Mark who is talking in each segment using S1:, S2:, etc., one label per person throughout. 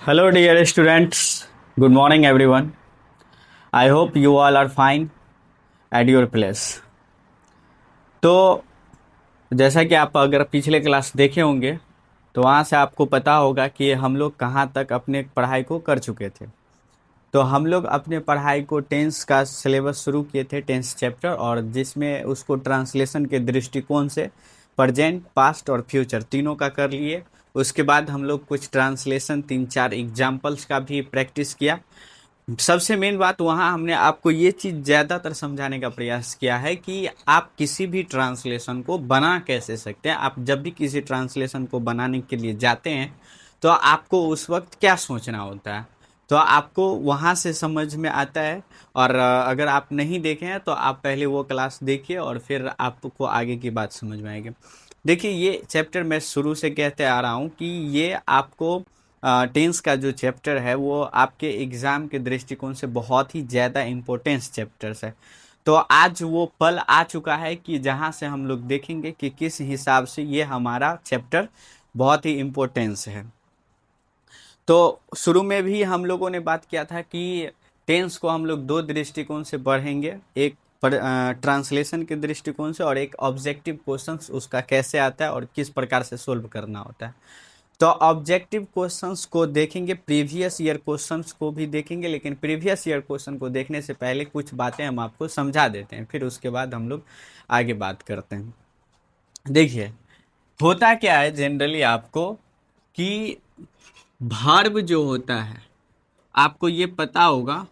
S1: Hello, dear students. Good morning, everyone. I hope you all are fine at your place. तो जैसा कि आप अगर पिछले क्लास देखे होंगे तो वहाँ से आपको पता होगा कि हम लोग कहाँ तक अपने पढ़ाई को कर चुके थे। तो हम लोग अपने पढ़ाई को टेंस का सिलेबस शुरू किए थे, टेंस चैप्टर, और जिसमें उसको ट्रांसलेशन के दृष्टिकोण से प्रेजेंट, पास्ट और फ्यूचर तीनों का कर लिए। उसके बाद हम लोग कुछ ट्रांसलेशन, तीन चार एग्जाम्पल्स का भी प्रैक्टिस किया। सबसे मेन बात वहाँ हमने आपको ये चीज़ ज़्यादातर समझाने का प्रयास किया है कि आप किसी भी ट्रांसलेशन को बना कैसे सकते हैं। आप जब भी किसी ट्रांसलेशन को बनाने के लिए जाते हैं तो आपको उस वक्त क्या सोचना होता है, तो आपको वहाँ से समझ में आता है। और अगर आप नहीं देखे हैं तो आप पहले वो क्लास देखिए और फिर आपको आगे की बात समझ में आएगी। देखिए, ये चैप्टर मैं शुरू से कहते आ रहा हूँ कि ये आपको टेंस का जो चैप्टर है वो आपके एग्ज़ाम के दृष्टिकोण से बहुत ही ज़्यादा इम्पोर्टेंस चैप्टर्स है। तो आज वो पल आ चुका है कि जहाँ से हम लोग देखेंगे कि किस हिसाब से ये हमारा चैप्टर बहुत ही इम्पोर्टेंस है। तो शुरू में भी हम लोगों ने बात किया था कि टेंस को हम लोग दो दृष्टिकोण से पढ़ेंगे, एक ट्रांसलेशन के दृष्टिकोण से और एक ऑब्जेक्टिव क्वेश्चंस उसका कैसे आता है और किस प्रकार से सोल्व करना होता है। तो ऑब्जेक्टिव क्वेश्चंस को देखेंगे, प्रीवियस ईयर क्वेश्चंस को भी देखेंगे, लेकिन प्रीवियस ईयर क्वेश्चन को देखने से पहले कुछ बातें हम आपको समझा देते हैं, फिर उसके बाद हम लोग आगे बात करते हैं। देखिए, होता क्या है जनरली आपको कि वर्ब जो होता है, आपको ये पता होगा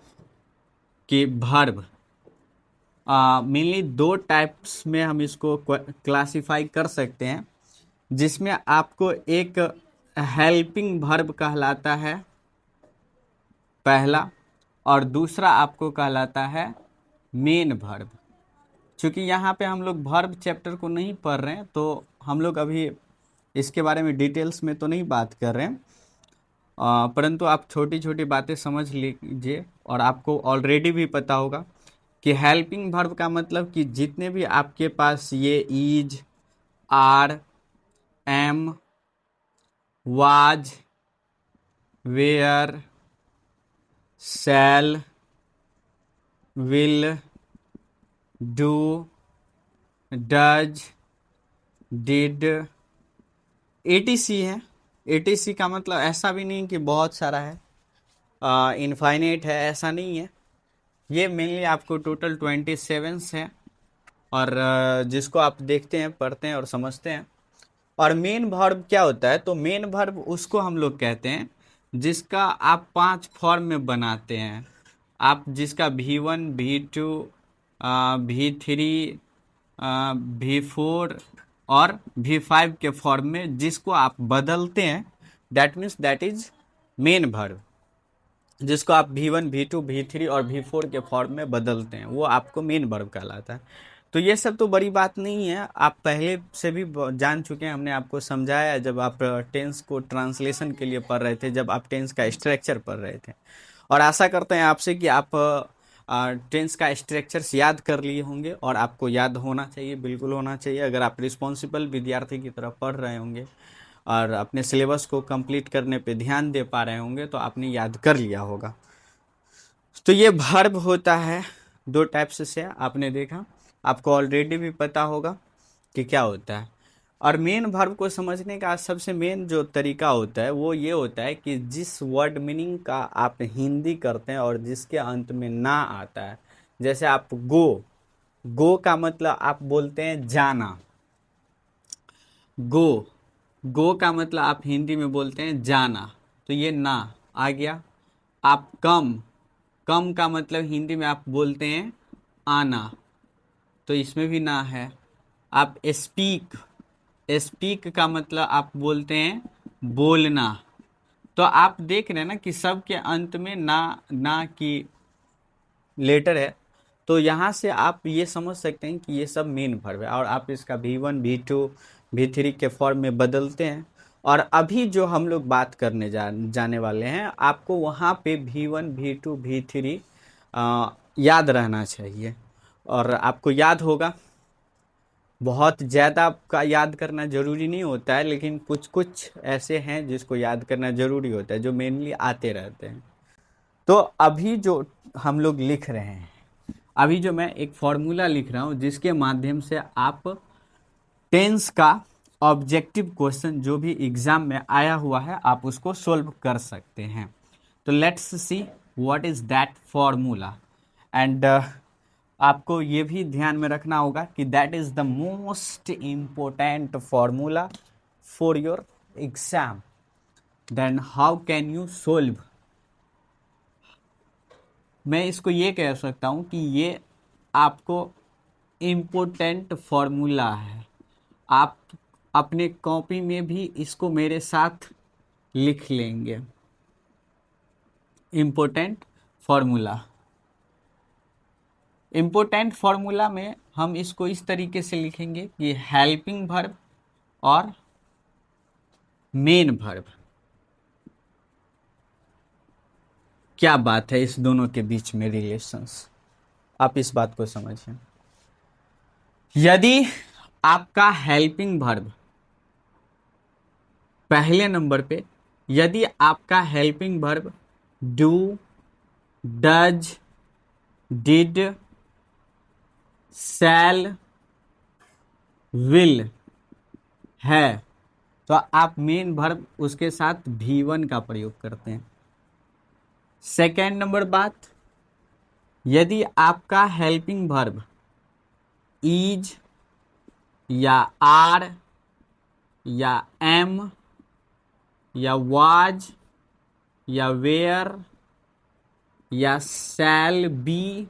S1: कि वर्ब मेनली दो टाइप्स में हम इसको क्लासिफाई कर सकते हैं, जिसमें आपको एक हेल्पिंग वर्ब कहलाता है पहला, और दूसरा आपको कहलाता है मेन वर्ब। क्योंकि यहाँ पे हम लोग वर्ब चैप्टर को नहीं पढ़ रहे हैं तो हम लोग अभी इसके बारे में डिटेल्स में तो नहीं बात कर रहे हैं, परंतु आप छोटी छोटी बातें समझ लीजिए। और आपको ऑलरेडी भी पता होगा कि हेल्पिंग वर्ब का मतलब कि जितने भी आपके पास ये is, are, am, was, were, shall, will, do, does, did, etc है। एटीसी का मतलब ऐसा भी नहीं कि बहुत सारा है, इनफाइनाइट है, ऐसा नहीं है। ये मेनली आपको टोटल 27 है, और जिसको आप देखते हैं, पढ़ते हैं और समझते हैं। और मेन वर्ब क्या होता है, तो मेन वर्ब उसको हम लोग कहते हैं जिसका आप 5 फॉर्म में बनाते हैं। आप जिसका V1, V2, V3, V4 और V5 के फॉर्म में जिसको आप बदलते हैं, that means that is main verb. जिसको आप V1, V2, V3 और V4 के फॉर्म में बदलते हैं वो आपको मेन वर्ब कहलाता है। तो ये सब तो बड़ी बात नहीं है, आप पहले से भी जान चुके हैं। हमने आपको समझाया जब आप टेंस को ट्रांसलेशन के लिए पढ़ रहे थे, जब आप टेंस का स्ट्रक्चर पढ़ रहे थे। और आशा करते हैं आपसे कि आप टेंस का स्ट्रक्चर्स याद कर लिए होंगे, और आपको याद होना चाहिए, बिल्कुल होना चाहिए। अगर आप रिस्पॉन्सिबल विद्यार्थी की तरह पढ़ रहे होंगे और अपने सिलेबस को कंप्लीट करने पे ध्यान दे पा रहे होंगे तो आपने याद कर लिया होगा। तो ये वर्ब होता है दो टाइप्स से, आपने देखा, आपको ऑलरेडी भी पता होगा कि क्या होता है। और मेन वर्ब को समझने का सबसे मेन जो तरीका होता है वो ये होता है कि जिस वर्ड मीनिंग का आप हिंदी करते हैं और जिसके अंत में ना आता है। जैसे आप गो, गो का मतलब आप बोलते हैं जाना, गो, गो का मतलब आप हिंदी में बोलते हैं जाना, तो ये ना आ गया। आप कम, कम का मतलब हिंदी में आप बोलते हैं आना, तो इसमें भी ना है। आप स्पीक, स्पीक का मतलब आप बोलते हैं बोलना। तो आप देख रहे हैं ना कि सबके अंत में ना, ना की लेटर है। तो यहाँ से आप ये समझ सकते हैं कि ये सब मेन वर्ब है, और आप इसका V1, V2, V3 के फॉर्म में बदलते हैं। और अभी जो हम लोग बात करने जाने वाले हैं, आपको वहाँ पे V1, V2, V3 याद रहना चाहिए। और आपको याद होगा बहुत ज़्यादा आपका याद करना ज़रूरी नहीं होता है, लेकिन कुछ कुछ ऐसे हैं जिसको याद करना ज़रूरी होता है, जो मेनली आते रहते हैं। तो अभी जो हम लोग लिख रहे हैं, अभी जो मैं एक फॉर्मूला लिख रहा हूँ जिसके माध्यम से आप टेंस का ऑब्जेक्टिव क्वेश्चन जो भी एग्जाम में आया हुआ है आप उसको सोल्व कर सकते हैं। तो let's see what is that formula. And आपको ये भी ध्यान में रखना होगा कि that is the most important formula for your exam. Then how can you solve. मैं इसको ये कह सकता हूँ कि ये आपको इम्पोर्टेंट फॉर्मूला है। आप अपने कॉपी में भी इसको मेरे साथ लिख लेंगे। इम्पोर्टेंट फॉर्मूला, इम्पोर्टेंट फॉर्मूला में हम इसको इस तरीके से लिखेंगे कि हेल्पिंग वर्ब और मेन वर्ब। क्या बात है इस दोनों के बीच में रिलेशंस, आप इस बात को समझिए। यदि आपका हेल्पिंग वर्ब पहले नंबर पे, यदि आपका helping verb do, does, did, shall, will है, तो आप मेन वर्ब उसके साथ V1 का प्रयोग करते हैं। सेकेंड नंबर बात, यदि आपका हेल्पिंग वर्ब इज या आर या एम या वाज या वेयर या शैल बी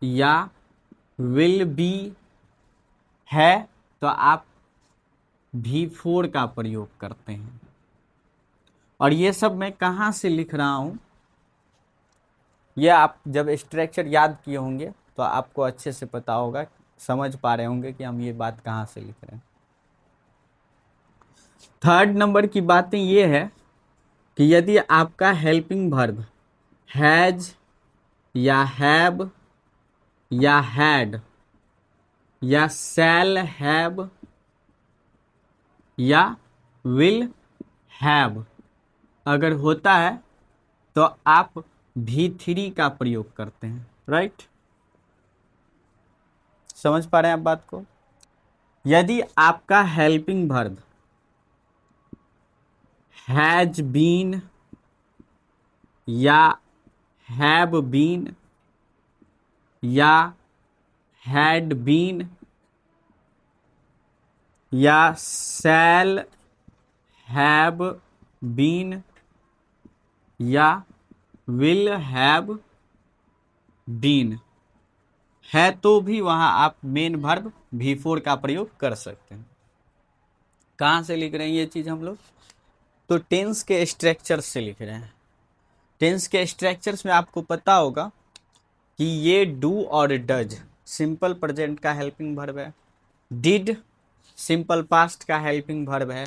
S1: या विल बी है, तो आप V4 का प्रयोग करते हैं। और ये सब मैं कहाँ से लिख रहा हूँ, ये आप जब स्ट्रक्चर याद किए होंगे तो आपको अच्छे से पता होगा, समझ पा रहे होंगे कि हम ये बात कहाँ से लिख रहे हैं। थर्ड नंबर की बातें ये है कि यदि आपका हेल्पिंग वर्ब हैज या हैव या हैड या शैल हैव या विल हैव अगर होता है तो आप V3 का प्रयोग करते हैं। राइट, समझ पा रहे हैं आप बात को। यदि आपका हेल्पिंग वर्ब हैज बीन या हैव बीन या हैड बीन या शैल हैव बीन या विल हैव बीन है, तो भी वहां आप मेन वर्ब V4 का प्रयोग कर सकते हैं। कहाँ से लिख रहे हैं ये चीज हम लोग, तो टेंस के स्ट्रक्चर से लिख रहे हैं। टेंस के स्ट्रक्चर्स में आपको पता होगा कि ये डू और डज सिंपल प्रेजेंट का हेल्पिंग वर्ब है, डिड सिंपल पास्ट का हेल्पिंग वर्ब है,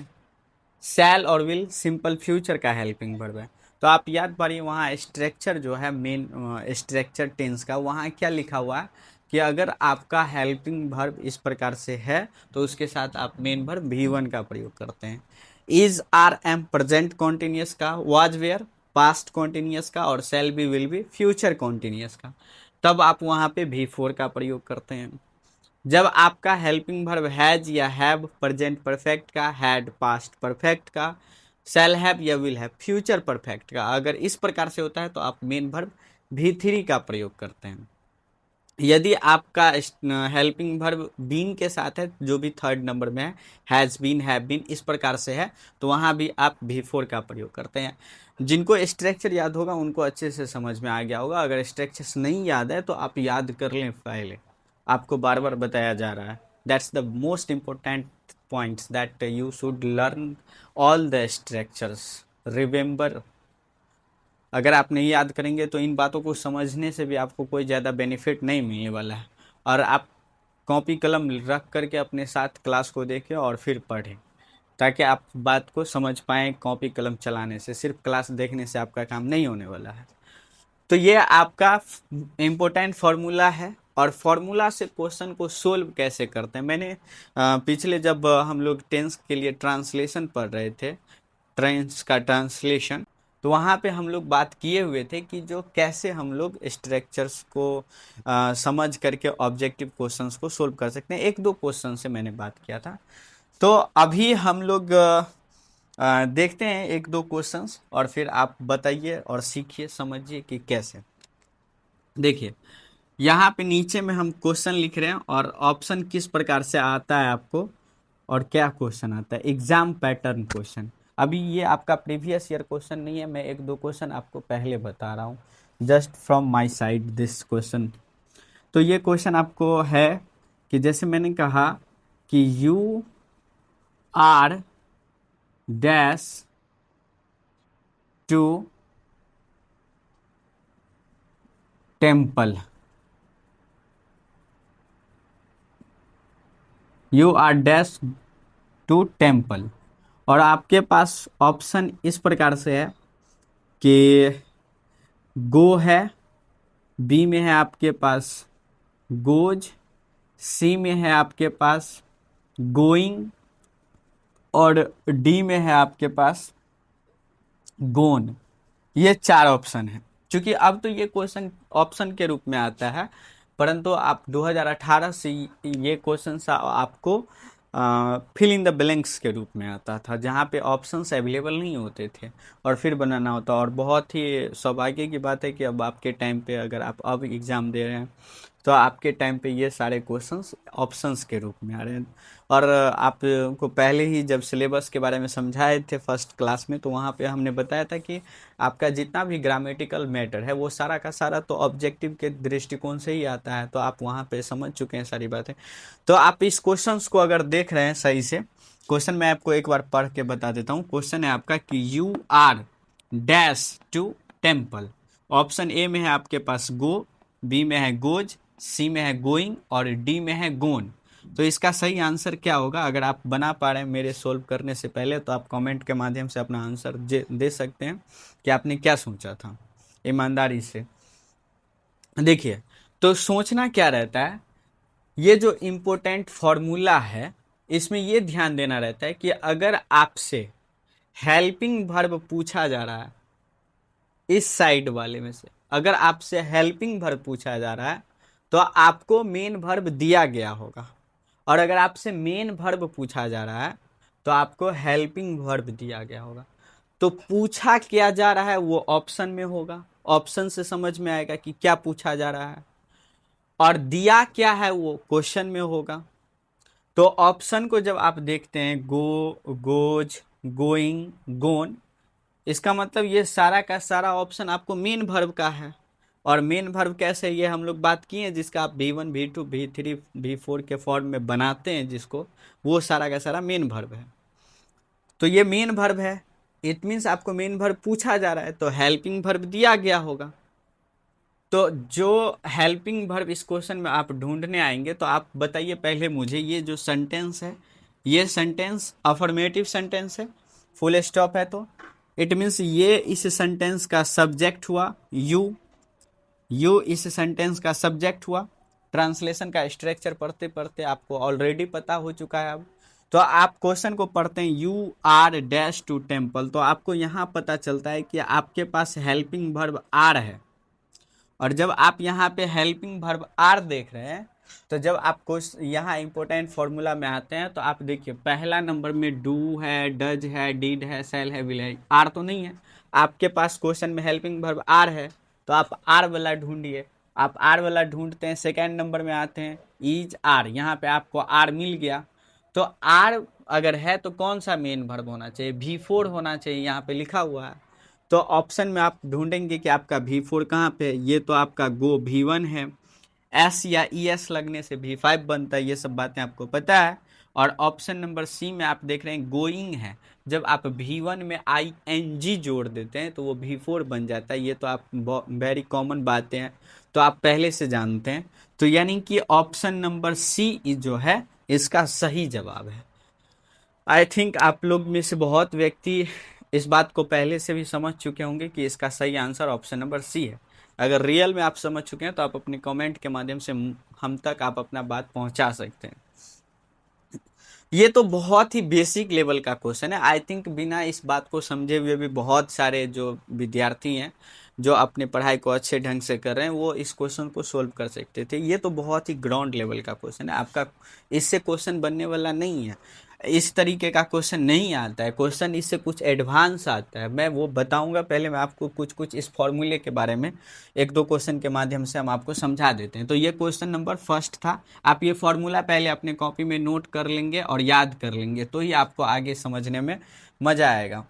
S1: शैल और विल सिंपल फ्यूचर का हेल्पिंग वर्ब है। तो आप याद पारिए वहाँ स्ट्रक्चर जो है मेन स्ट्रक्चर टेंस का, वहाँ क्या लिखा हुआ है कि अगर आपका हेल्पिंग वर्ब इस प्रकार से है तो उसके साथ आप मेन वर्ब V1 का प्रयोग करते हैं। Is, are, am present continuous का, वाज वेयर पास्ट कॉन्टिन्यूस का और shall be will be future continuous का, तब आप वहाँ पे V4 का प्रयोग करते हैं। जब आपका हेल्पिंग वर्ब हैज या हैव प्रेजेंट परफेक्ट का, हैड पास्ट परफेक्ट का, शैल हैव या विल हैव फ्यूचर परफेक्ट का, अगर इस प्रकार से होता है तो आप मेन वर्ब V3 का प्रयोग करते हैं। यदि आपका हेल्पिंग वर्ब बीन के साथ है, जो भी थर्ड नंबर में है, हैज बीन, हैव बीन, इस प्रकार से है, तो वहाँ भी आप V4 का प्रयोग करते हैं। जिनको स्ट्रक्चर याद होगा उनको अच्छे से समझ में आ गया होगा, अगर स्ट्रक्चर नहीं याद है तो आप याद कर लें, पहले आपको बार बार बताया जा रहा है। That's the most important points that you should learn all the structures, remember. अगर आप नहीं याद करेंगे तो इन बातों को समझने से भी आपको कोई ज़्यादा बेनिफिट नहीं मिलने वाला है। और आप कॉपी कलम रख करके अपने साथ क्लास को देखें और फिर पढ़ें, ताकि आप बात को समझ पाएँ। कॉपी कलम चलाने से, सिर्फ क्लास देखने से आपका काम नहीं होने वाला है। तो ये आपका इम्पोर्टेंट फार्मूला है और फॉर्मूला से क्वेश्चन को सोल्व कैसे करते हैं। मैंने पिछले जब हम लोग टेंस के लिए ट्रांसलेशन पढ़ रहे थे, टेंस का ट्रांसलेशन, तो वहाँ पे हम लोग बात किए हुए थे कि जो कैसे हम लोग स्ट्रक्चर्स को समझ करके ऑब्जेक्टिव क्वेश्चंस को सोल्व कर सकते हैं। एक दो क्वेश्चन से मैंने बात किया था। तो अभी हम लोग देखते हैं एक दो क्वेश्चंस, और फिर आप बताइए और सीखिए, समझिए कि कैसे। देखिए, यहाँ पे नीचे में हम क्वेश्चन लिख रहे हैं और ऑप्शन किस प्रकार से आता है आपको, और क्या क्वेश्चन आता है, एग्जाम पैटर्न क्वेश्चन। अभी ये आपका प्रीवियस ईयर क्वेश्चन नहीं है, मैं एक दो क्वेश्चन आपको पहले बता रहा हूँ, just from my side this question. तो ये क्वेश्चन आपको है कि जैसे मैंने कहा कि you are dash to temple, you are dash to temple, और आपके पास ऑप्शन इस प्रकार से है कि गो है, बी में है आपके पास गोज, सी में है आपके पास गोइंग, और डी में है आपके पास गोन। ये चार ऑप्शन है। क्योंकि अब तो ये क्वेश्चन ऑप्शन के रूप में आता है, परंतु आप 2018 से ये क्वेश्चन आपको फिल इन द ब्लैंक्स के रूप में आता था, जहाँ पे ऑप्शंस अवेलेबल नहीं होते थे और फिर बनाना होता। और बहुत ही सौभाग्य की बात है कि अब आपके टाइम पे, अगर आप अब एग्ज़ाम दे रहे हैं, तो आपके टाइम पे ये सारे क्वेश्चंस ऑप्शंस के रूप में आ रहे हैं। और आपको पहले ही जब सिलेबस के बारे में समझाए थे फर्स्ट क्लास में, तो वहाँ पे हमने बताया था कि आपका जितना भी ग्रामेटिकल मैटर है वो सारा का सारा तो ऑब्जेक्टिव के दृष्टिकोण से ही आता है। तो आप वहाँ पे समझ चुके हैं सारी बातें। तो आप इस क्वेश्चंस को अगर देख रहे हैं सही से, क्वेश्चन मैं आपको एक बार पढ़ के बता देता हूँ। क्वेश्चन है आपका कि you are dash to temple. Option A में है आपके पास गो, बी में है गोज, सी में है गोइंग, और डी में है गोन। तो इसका सही आंसर क्या होगा? अगर आप बना पा रहे हैं मेरे सोल्व करने से पहले, तो आप कमेंट के माध्यम से अपना आंसर दे सकते हैं कि आपने क्या सोचा था, ईमानदारी से। देखिए, तो सोचना क्या रहता है, ये जो इम्पोर्टेंट फॉर्मूला है, इसमें ये ध्यान देना रहता है कि अगर आपसे हेल्पिंग वर्ब पूछा जा रहा है, इस साइड वाले में से अगर आपसे हेल्पिंग वर्ब पूछा जा रहा है, तो आपको मेन वर्ब दिया गया होगा। और अगर आपसे मेन वर्ब पूछा जा रहा है, तो आपको हेल्पिंग वर्ब दिया गया होगा। तो पूछा क्या जा रहा है वो ऑप्शन में होगा, ऑप्शन से समझ में आएगा कि क्या पूछा जा रहा है। और दिया क्या है वो क्वेश्चन में होगा। तो ऑप्शन को जब आप देखते हैं, गो, गोज, गोइंग, गोन, इसका मतलब ये सारा का सारा ऑप्शन आपको मेन वर्ब का है। और मेन वर्ब कैसे, ये हम लोग बात किए हैं, जिसका आप V1, V2, V3, V4 के फॉर्म में बनाते हैं जिसको, वो सारा का सारा मेन वर्ब है। तो ये मेन वर्ब है, इट मीन्स आपको मेन वर्ब पूछा जा रहा है, तो हेल्पिंग वर्ब दिया गया होगा। तो जो हेल्पिंग वर्ब इस क्वेश्चन में आप ढूंढने आएंगे, तो आप बताइए पहले मुझे, ये जो सेंटेंस है, ये सेंटेंस अफर्मेटिव सेंटेंस है, फुल स्टॉप है, तो इट मीन्स ये इस सेंटेंस का सब्जेक्ट हुआ, यू इस सेंटेंस का सब्जेक्ट हुआ। ट्रांसलेशन का स्ट्रक्चर पढ़ते पढ़ते आपको ऑलरेडी पता हो चुका है अब। तो आप क्वेश्चन को पढ़ते हैं, you are dash to temple, तो आपको यहाँ पता चलता है कि आपके पास हेल्पिंग वर्ब आर है। और जब आप यहाँ पे हेल्पिंग वर्ब आर देख रहे हैं, तो जब आपको यहाँ इंपॉर्टेंट फॉर्मूला में आते हैं, तो आप देखिए पहला नंबर में डू है, डज है, डिड है, सेल है, विल है, आर तो नहीं है। आपके पास क्वेश्चन में हेल्पिंग वर्ब आर है, तो आप आर वाला ढूंढिए। आप आर वाला ढूंढते हैं, सेकेंड नंबर में आते हैं, इज आर, यहाँ पे आपको आर मिल गया। तो आर अगर है तो कौन सा मेन वर्ब होना चाहिए? V4 होना चाहिए, यहाँ पे लिखा हुआ है। तो ऑप्शन में आप ढूंढेंगे कि आपका V4 कहाँ पे है। ये तो आपका गो V1 है, एस या ES लगने से V5 बनता है, ये सब बातें आपको पता है। और ऑप्शन नंबर सी में आप देख रहे हैं गोइंग है, जब आप V1 में ING जोड़ देते हैं तो वो V4 बन जाता है। ये तो आप वेरी कॉमन बातें हैं, तो आप पहले से जानते हैं। तो यानी कि ऑप्शन नंबर सी जो है इसका सही जवाब है। आई थिंक आप लोग में से बहुत व्यक्ति इस बात को पहले से भी समझ चुके होंगे कि इसका सही आंसर ऑप्शन नंबर सी है। अगर रियल में आप समझ चुके हैं तो आप अपने कमेंट के माध्यम से हम तक आप अपना बात पहुंचा सकते हैं। ये तो बहुत ही बेसिक लेवल का क्वेश्चन है। आई थिंक बिना इस बात को समझे हुए भी बहुत सारे जो विद्यार्थी हैं जो अपने पढ़ाई को अच्छे ढंग से कर रहे हैं वो इस क्वेश्चन को सोल्व कर सकते थे। ये तो बहुत ही ग्राउंड लेवल का क्वेश्चन है आपका, इससे क्वेश्चन बनने वाला नहीं है। इस तरीके का क्वेश्चन नहीं आता है, क्वेश्चन इससे कुछ एडवांस आता है। मैं वो बताऊंगा, पहले मैं आपको कुछ कुछ इस फॉर्मूले के बारे में एक दो क्वेश्चन के माध्यम से हम आपको समझा देते हैं। तो ये क्वेश्चन नंबर फर्स्ट था। आप ये फॉर्मूला पहले अपने कॉपी में नोट कर लेंगे और याद कर लेंगे, तो ही आपको आगे समझने में मजा आएगा।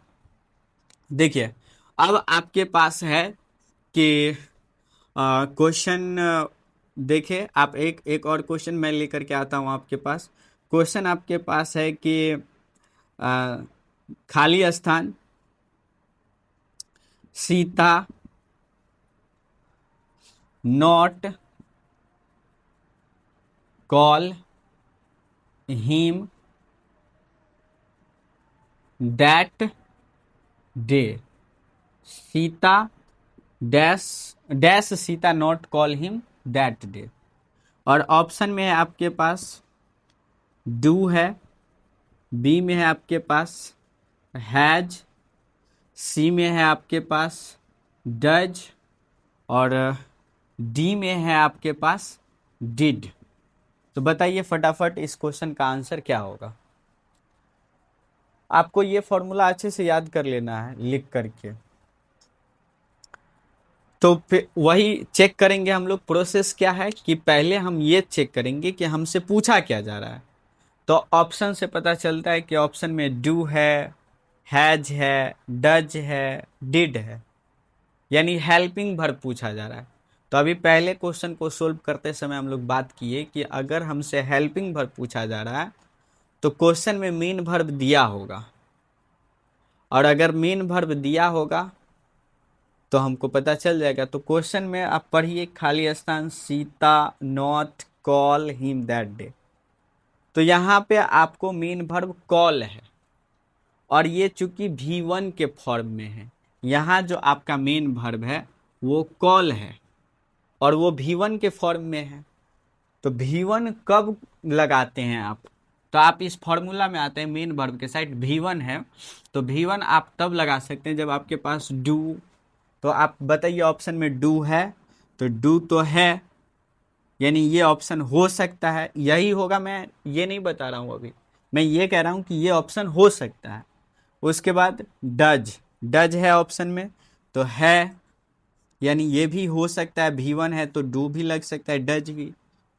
S1: देखिए, अब आपके पास है कि क्वेश्चन देखिए, आप एक एक और क्वेश्चन मैं लेकर के आता हूँ आपके पास। क्वेश्चन आपके पास है कि अ, खाली स्थान Sita not call him that day. Sita dash dash Sita not call him that day. और ऑप्शन में है आपके पास डू है, बी में है आपके पास हैज, सी में है आपके पास डज, और डी में है आपके पास डिड। तो बताइए फटाफट इस क्वेश्चन का आंसर क्या होगा। आपको ये फॉर्मूला अच्छे से याद कर लेना है लिख करके। तो फिर वही चेक करेंगे हम लोग। प्रोसेस क्या है कि पहले हम ये चेक करेंगे कि हमसे पूछा क्या जा रहा है। तो ऑप्शन से पता चलता है कि ऑप्शन में डू है, हैज है, डज है, डिड है, यानी हेल्पिंग वर्ब पूछा जा रहा है। तो अभी पहले क्वेश्चन को सोल्व करते समय हम लोग बात किए कि अगर हमसे हेल्पिंग वर्ब पूछा जा रहा है तो क्वेश्चन में मेन वर्ब दिया होगा, और अगर मेन वर्ब दिया होगा तो हमको पता चल जाएगा। तो क्वेश्चन में आप पढ़िए, खाली स्थान Sita not call him that day. तो यहाँ पे आपको मेन वर्ब कॉल है, और ये चूंकि V1 के फॉर्म में है, यहाँ जो आपका मेन वर्ब है वो कॉल है और वो V1 के फॉर्म में है। तो V1 कब लगाते हैं आप, तो आप इस फॉर्मूला में आते हैं मेन वर्ब के साइड V1 है, तो V1 आप तब लगा सकते हैं जब आपके पास डू। तो आप बताइए ऑप्शन में डू है, तो डू तो है, यानी ये ऑप्शन हो सकता है, यही होगा। मैं ये नहीं बता रहा हूँ अभी, मैं ये कह रहा हूँ कि ये ऑप्शन हो सकता है। उसके बाद डज, डज है ऑप्शन में, तो है, यानी ये भी हो सकता है। V1 है तो डू भी लग सकता है, डज भी।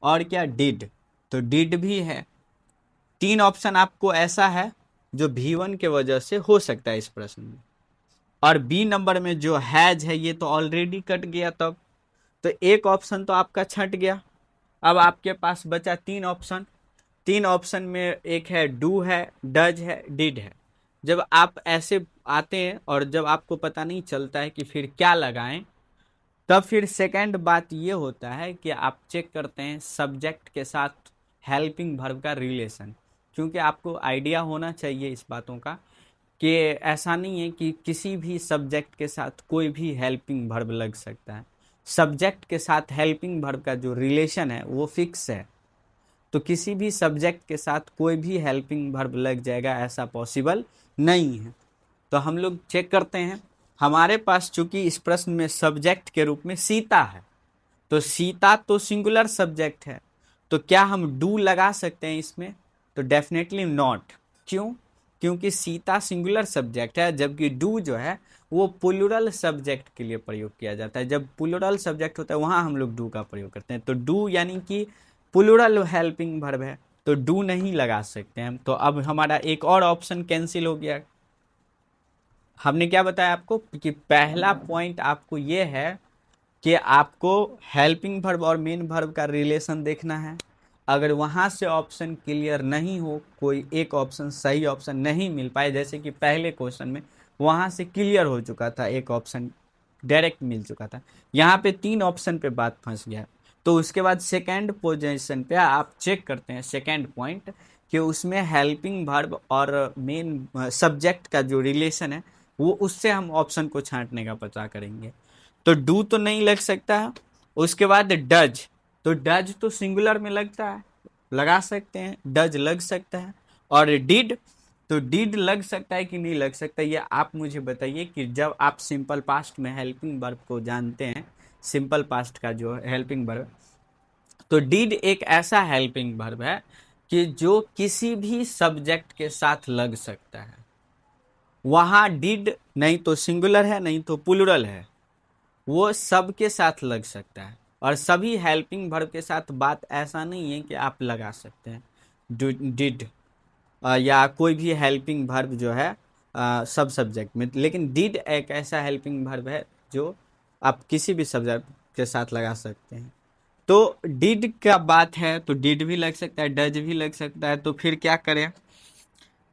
S1: और क्या, डिड, तो डिड भी है। तीन ऑप्शन आपको ऐसा है जो V1 के वजह से हो सकता है इस प्रश्न में। और बी नंबर में जो हैज है ये तो ऑलरेडी कट गया तब, तो एक ऑप्शन तो आपका छट गया। अब आपके पास बचा तीन ऑप्शन। तीन ऑप्शन में एक है डू है, डज है, डिड है। जब आप ऐसे आते हैं और जब आपको पता नहीं चलता है कि फिर क्या लगाएं, तब फिर सेकंड बात ये होता है कि आप चेक करते हैं सब्जेक्ट के साथ हेल्पिंग वर्ब का रिलेशन। क्योंकि आपको आइडिया होना चाहिए इस बातों का कि ऐसा नहीं है कि किसी भी सब्जेक्ट के साथ कोई भी हेल्पिंग वर्ब लग सकता है। सब्जेक्ट के साथ हेल्पिंग वर्ब का जो रिलेशन है वो फिक्स है। तो किसी भी सब्जेक्ट के साथ कोई भी हेल्पिंग वर्ब लग जाएगा ऐसा पॉसिबल नहीं है। तो हम लोग चेक करते हैं। हमारे पास चूंकि इस प्रश्न में सब्जेक्ट के रूप में सीता है, तो सीता तो सिंगुलर सब्जेक्ट है, तो क्या हम डू लगा सकते हैं इसमें, तो डेफिनेटली नॉट। क्यों, क्योंकि सीता सिंगुलर सब्जेक्ट है, जबकि डू जो है वो प्लूरल सब्जेक्ट के लिए प्रयोग किया जाता है। जब प्लूरल सब्जेक्ट होता है वहां हम लोग डू का प्रयोग करते हैं। तो डू यानी कि प्लूरल हेल्पिंग वर्ब है, तो डू नहीं लगा सकते हैं। तो अब हमारा एक और ऑप्शन कैंसिल हो गया। हमने क्या बताया आपको कि पहला पॉइंट आपको ये है कि आपको हेल्पिंग वर्ब और मेन वर्ब का रिलेशन देखना है। अगर वहाँ से ऑप्शन क्लियर नहीं हो, कोई एक ऑप्शन सही ऑप्शन नहीं मिल पाए, जैसे कि पहले क्वेश्चन में वहाँ से क्लियर हो चुका था, एक ऑप्शन डायरेक्ट मिल चुका था, यहाँ पे तीन ऑप्शन पे बात फंस गया। तो उसके बाद सेकंड पोजीशन पे आप चेक करते हैं सेकंड पॉइंट कि उसमें हेल्पिंग वर्ब और मेन सब्जेक्ट का जो रिलेशन है वो उससे हम ऑप्शन को छांटने का पता करेंगे। तो डू तो नहीं लग सकता है। उसके बाद डज, तो डज तो सिंगुलर में लगता है, लगा सकते हैं, डज लग सकता है। और डिड, तो डिड लग सकता है कि नहीं लग सकता, ये आप मुझे बताइए कि जब आप सिंपल पास्ट में हेल्पिंग वर्ब को जानते हैं, सिंपल पास्ट का जो हेल्पिंग वर्ब, तो डिड एक ऐसा हेल्पिंग वर्ब है कि जो किसी भी सब्जेक्ट के साथ लग सकता है। वहां डिड नहीं तो सिंगुलर है नहीं तो प्लूरल है, वो सबके साथ लग सकता है। और सभी हेल्पिंग वर्ब के साथ बात ऐसा नहीं है कि आप लगा सकते हैं डिड या कोई भी हेल्पिंग वर्ब जो है सब सब्जेक्ट में, लेकिन डिड एक ऐसा हेल्पिंग वर्ब है जो आप किसी भी सब्जेक्ट के साथ लगा सकते हैं। तो डिड का बात है तो डिड भी लग सकता है, डज भी लग सकता है, तो फिर क्या करें।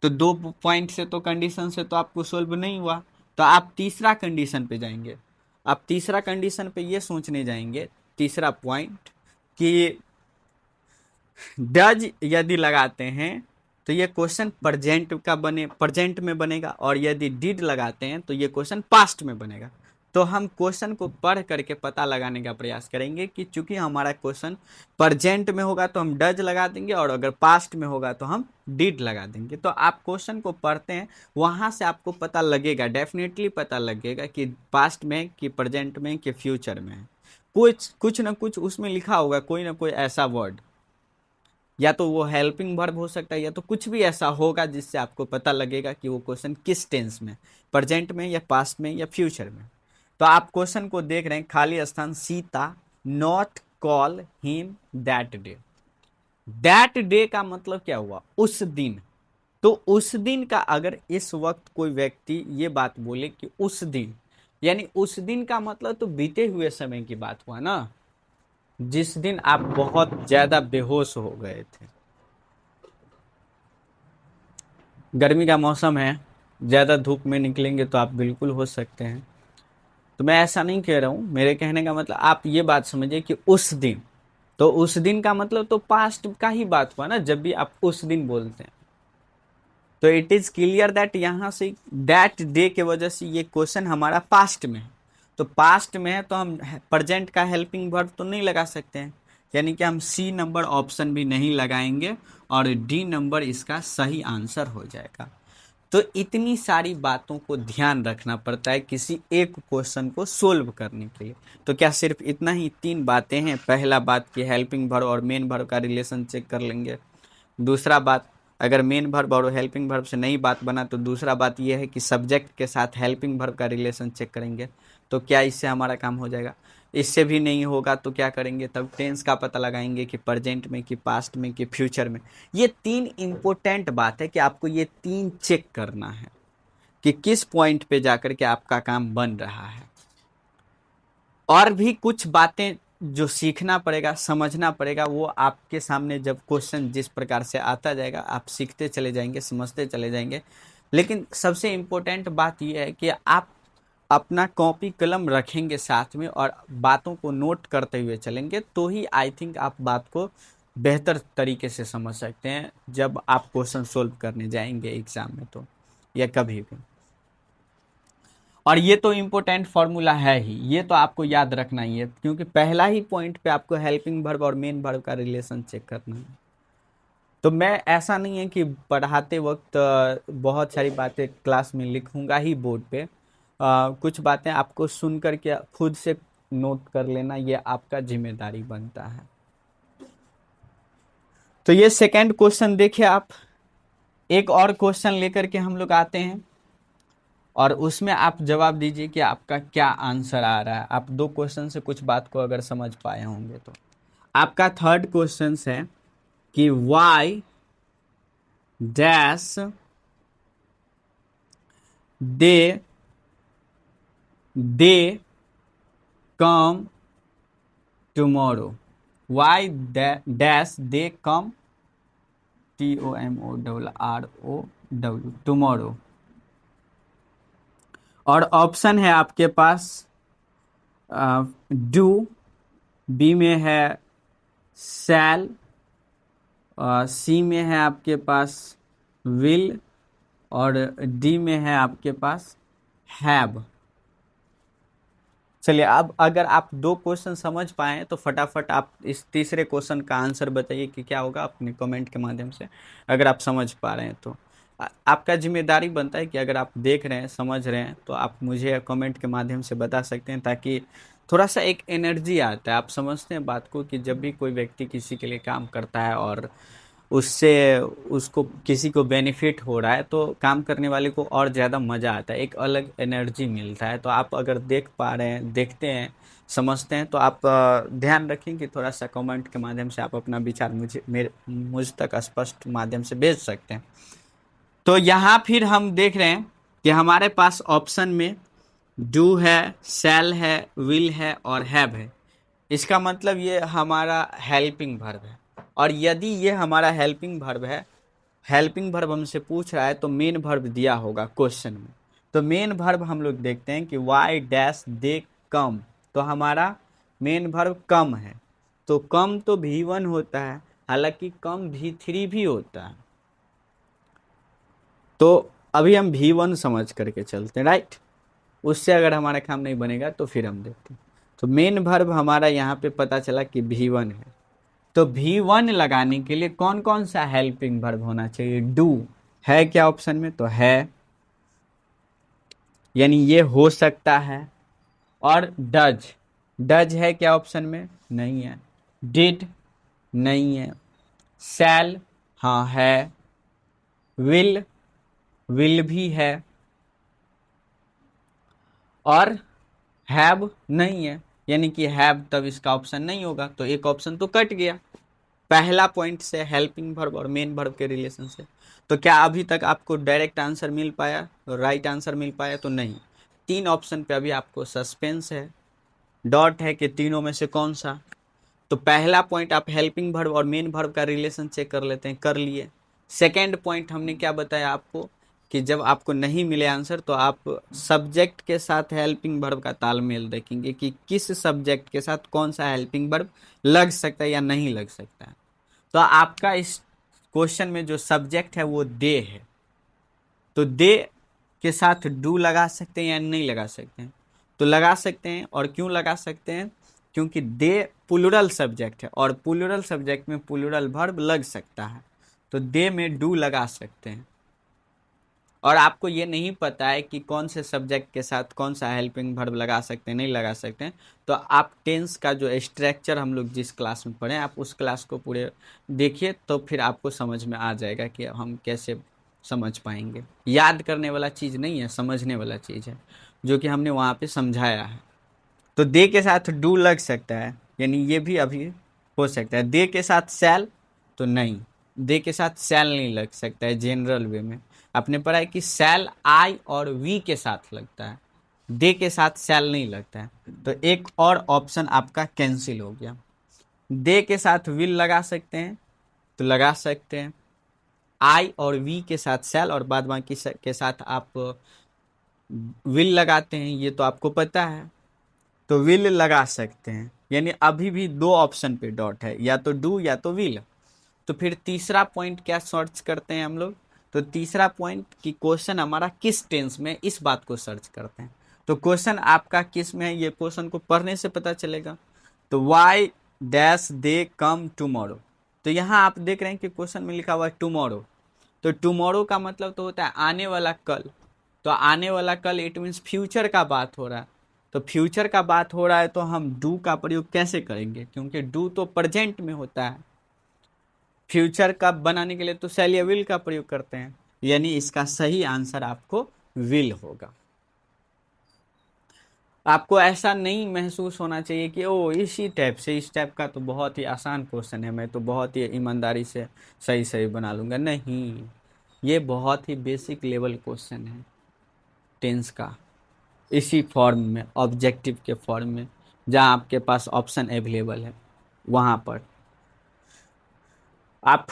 S1: तो दो पॉइंट से तो कंडीशन से तो आपको सोल्व नहीं हुआ, तो आप तीसरा कंडीशन पे जाएंगे। आप तीसरा कंडीशन पे ये सोचने जाएंगे, तीसरा पॉइंट, कि डज यदि लगाते हैं तो ये क्वेश्चन प्रेजेंट का बने, प्रेजेंट में बनेगा, और यदि डिड लगाते हैं तो ये क्वेश्चन पास्ट में बनेगा। तो हम क्वेश्चन को पढ़ करके पता लगाने का प्रयास करेंगे कि चूंकि हमारा क्वेश्चन प्रेजेंट में होगा तो हम डज लगा देंगे, और अगर पास्ट में होगा तो हम डिड लगा देंगे। तो आप क्वेश्चन को पढ़ते हैं, वहां से आपको पता लगेगा, डेफिनेटली पता लगेगा कि पास्ट में कि प्रेजेंट में कि फ्यूचर में है। कुछ ना कुछ उसमें लिखा होगा, कोई ना कोई ऐसा वर्ड, या तो वो हेल्पिंग वर्ब हो सकता है या तो कुछ भी ऐसा होगा जिससे आपको पता लगेगा कि वो क्वेश्चन किस टेंस में, प्रेजेंट में या पास्ट में या फ्यूचर में। तो आप क्वेश्चन को देख रहे हैं, खाली स्थान Sita not call him that day. That day का मतलब क्या हुआ, उस दिन। तो उस दिन का अगर इस वक्त कोई व्यक्ति ये बात बोले कि उस दिन, यानी उस दिन का मतलब तो बीते हुए समय की बात हुआ ना, जिस दिन आप बहुत ज्यादा बेहोश हो गए थे। गर्मी का मौसम है, ज़्यादा धूप में निकलेंगे तो आप बिल्कुल हो सकते हैं। तो मैं ऐसा नहीं कह रहा हूँ, मेरे कहने का मतलब आप ये बात समझिए कि उस दिन, तो उस दिन का मतलब तो पास्ट का ही बात हुआ ना, जब भी आप उस दिन बोलते हैं। तो इट इज क्लियर दैट यहाँ से दैट डे के वजह से ये क्वेश्चन हमारा पास्ट में है। तो पास्ट में है तो हम प्रेजेंट का हेल्पिंग वर्ब तो नहीं लगा सकते हैं, यानी कि हम सी नंबर ऑप्शन भी नहीं लगाएंगे, और डी नंबर इसका सही आंसर हो जाएगा। तो इतनी सारी बातों को ध्यान रखना पड़ता है किसी एक क्वेश्चन को सोल्व करने के लिए। तो क्या सिर्फ इतना ही तीन बातें हैं, पहला बात कि हेल्पिंग वर्ब और मेन वर्ब का रिलेशन चेक कर लेंगे। दूसरा बात, अगर मेन वर्ब और हेल्पिंग वर्ब से नहीं बात बना तो दूसरा बात यह है कि सब्जेक्ट के साथ हेल्पिंग वर्ब का रिलेशन चेक करेंगे। तो क्या इससे हमारा काम हो जाएगा। इससे भी नहीं होगा तो क्या करेंगे, तब टेंस का पता लगाएंगे कि प्रेजेंट में कि पास्ट में कि फ्यूचर में। ये तीन इंपॉर्टेंट बात है कि आपको ये तीन चेक करना है कि किस पॉइंट पे जाकर के आपका काम बन रहा है। और भी कुछ बातें जो सीखना पड़ेगा, समझना पड़ेगा, वो आपके सामने जब क्वेश्चन जिस प्रकार से आता जाएगा आप सीखते चले जाएंगे, समझते चले जाएंगे। लेकिन सबसे इम्पोर्टेंट बात यह है कि आप अपना कॉपी कलम रखेंगे साथ में और बातों को नोट करते हुए चलेंगे, तो ही आई थिंक आप बात को बेहतर तरीके से समझ सकते हैं जब आप क्वेश्चन सोल्व करने जाएंगे एग्जाम में, तो या कभी भी। और ये तो इम्पोर्टेंट फॉर्मूला है ही, ये तो आपको याद रखना ही है, क्योंकि पहला ही पॉइंट पे आपको हेल्पिंग वर्ब और मेन वर्ब का रिलेशन चेक करना है। तो मैं ऐसा नहीं है कि पढ़ाते वक्त बहुत सारी बातें क्लास में लिखूंगा ही बोर्ड पे, कुछ बातें आपको सुन करके खुद से नोट कर लेना, ये आपका जिम्मेदारी बनता है। तो ये सेकंड क्वेश्चन देखिए आप, एक और क्वेश्चन लेकर के हम लोग आते हैं और उसमें आप जवाब दीजिए कि आपका क्या आंसर आ रहा है। आप दो क्वेश्चन से कुछ बात को अगर समझ पाए होंगे तो। आपका थर्ड क्वेश्चन है कि वाई डैश दे दे कम टुमारो, वाई डैश दे कम, TOMORRO, टुमारो। और ऑप्शन है आपके पास डू, बी में है शैल, सी में है आपके पास विल, और डी में है आपके पास हैव। चलिए, अब अगर आप 2 क्वेश्चन समझ पाए तो फटाफट आप इस तीसरे क्वेश्चन का आंसर बताइए कि क्या होगा अपने कमेंट के माध्यम से, अगर आप समझ पा रहे हैं तो। आपका जिम्मेदारी बनता है कि अगर आप देख रहे हैं, समझ रहे हैं, तो आप मुझे कमेंट के माध्यम से बता सकते हैं, ताकि थोड़ा सा एक एनर्जी आता है। आप समझते हैं बात को कि जब भी कोई व्यक्ति किसी के लिए काम करता है और उससे उसको किसी को बेनिफिट हो रहा है, तो काम करने वाले को और ज़्यादा मज़ा आता है, एक अलग एनर्जी मिलता है। तो आप अगर देख पा रहे हैं, देखते हैं, समझते हैं, तो आप ध्यान रखें कि थोड़ा सा कमेंट के माध्यम से आप अपना विचार मुझ तक स्पष्ट माध्यम से भेज सकते हैं। तो यहाँ फिर हम देख रहे हैं कि हमारे पास ऑप्शन में डू है, शैल है, विल है और हैव है। इसका मतलब ये हमारा हेल्पिंग वर्ब है। और यदि ये हमारा हेल्पिंग वर्ब है, हेल्पिंग वर्ब हमसे पूछ रहा है, तो मेन वर्ब दिया होगा क्वेश्चन में। तो मेन वर्ब हम लोग देखते हैं कि वाई डैश दे कम। तो हमारा मेन वर्ब कम है, तो कम तो V1 होता है, हालांकि कम V3 भी होता है। तो अभी हम V1 समझ करके चलते हैं, राइट। उससे अगर हमारा काम नहीं बनेगा तो फिर हम देखते हैं। तो मेन वर्ब हमारा यहाँ पे पता चला कि V1 है। तो V1 लगाने के लिए कौन कौन सा हेल्पिंग वर्ब होना चाहिए? डू है क्या ऑप्शन में? तो है, यानी ये हो सकता है। और डज, डज है क्या ऑप्शन में? नहीं है। डिड नहीं है। शैल, हाँ है। विल, विल भी है। और हैव नहीं है, यानी कि हैव तब इसका ऑप्शन नहीं होगा, तो एक ऑप्शन तो कट गया पहला पॉइंट से, हेल्पिंग वर्ब और मेन वर्ब के रिलेशन से। तो क्या अभी तक आपको डायरेक्ट आंसर मिल पाया, राइट आंसर मिल पाया? तो नहीं, 3 ऑप्शन पे अभी आपको सस्पेंस है, डॉट है कि तीनों में से कौन सा। तो पहला पॉइंट आप हेल्पिंग वर्ब और मेन वर्ब का रिलेशन चेक कर लेते हैं, कर लिए। सेकेंड पॉइंट हमने क्या बताया आपको कि जब आपको नहीं मिले आंसर, तो आप सब्जेक्ट के साथ हेल्पिंग वर्ब का तालमेल देखेंगे कि किस सब्जेक्ट के साथ कौन सा हेल्पिंग वर्ब लग सकता है या नहीं लग सकता है। तो आपका इस क्वेश्चन में जो सब्जेक्ट है वो दे है, तो दे के साथ डू लगा सकते हैं या नहीं लगा सकते हैं? तो लगा सकते हैं। और क्यों लगा सकते हैं? क्योंकि दे प्लूरल सब्जेक्ट है, और प्लूरल सब्जेक्ट में प्लूरल वर्ब लग सकता है, तो दे में डू लगा सकते हैं। और आपको ये नहीं पता है कि कौन से सब्जेक्ट के साथ कौन सा हेल्पिंग वर्ब लगा सकते हैं, नहीं लगा सकते हैं, तो आप टेंस का जो स्ट्रक्चर हम लोग जिस क्लास में पढ़े, आप उस क्लास को पूरे देखिए, तो फिर आपको समझ में आ जाएगा कि हम कैसे समझ पाएंगे। याद करने वाला चीज़ नहीं है, समझने वाला चीज़ है, जो कि हमने वहाँ पे समझाया है। तो दे के साथ डू लग सकता है, यानी ये भी अभी हो सकता है। दे के साथ शैल, तो नहीं, दे के साथ शैल नहीं लग सकता है जनरल वे में। आपने पढ़ा है कि शैल आई और वी के साथ लगता है, दे के साथ शैल नहीं लगता है। तो एक और ऑप्शन आपका कैंसिल हो गया। दे के साथ विल लगा सकते हैं, तो लगा सकते हैं। आई और वी के साथ शैल, और बाद बाकी के साथ आप विल लगाते हैं, ये तो आपको पता है। तो विल लगा सकते हैं, यानी अभी भी 2 ऑप्शन पे डॉट है, या तो डू या तो विल। तो फिर तीसरा पॉइंट क्या सर्च करते हैं हम लोग? तो तीसरा पॉइंट कि क्वेश्चन हमारा किस टेंस में, इस बात को सर्च करते हैं। तो क्वेश्चन आपका किस में है, ये क्वेश्चन को पढ़ने से पता चलेगा। तो वाई डैश दे कम टुमारो, तो यहाँ आप देख रहे हैं कि क्वेश्चन में लिखा हुआ है टुमारो। तो टुमारो का मतलब तो होता है आने वाला कल। तो आने वाला कल, इट मीन्स फ्यूचर का बात हो रहा है। तो फ्यूचर का बात हो रहा है, तो हम डू का प्रयोग कैसे करेंगे? क्योंकि डू तो प्रेजेंट में होता है, फ्यूचर का बनाने के लिए तो शैल या विल का प्रयोग करते हैं, यानी इसका सही आंसर आपको विल होगा। आपको ऐसा नहीं महसूस होना चाहिए कि ओ इसी टाइप से, इस टाइप का तो बहुत ही आसान क्वेश्चन है, मैं तो बहुत ही ईमानदारी से सही सही बना लूँगा। नहीं, ये बहुत ही बेसिक लेवल क्वेश्चन है टेंस का, इसी फॉर्म में, ऑब्जेक्टिव के फॉर्म में, जहाँ आपके पास ऑप्शन अवेलेबल है। वहाँ पर आप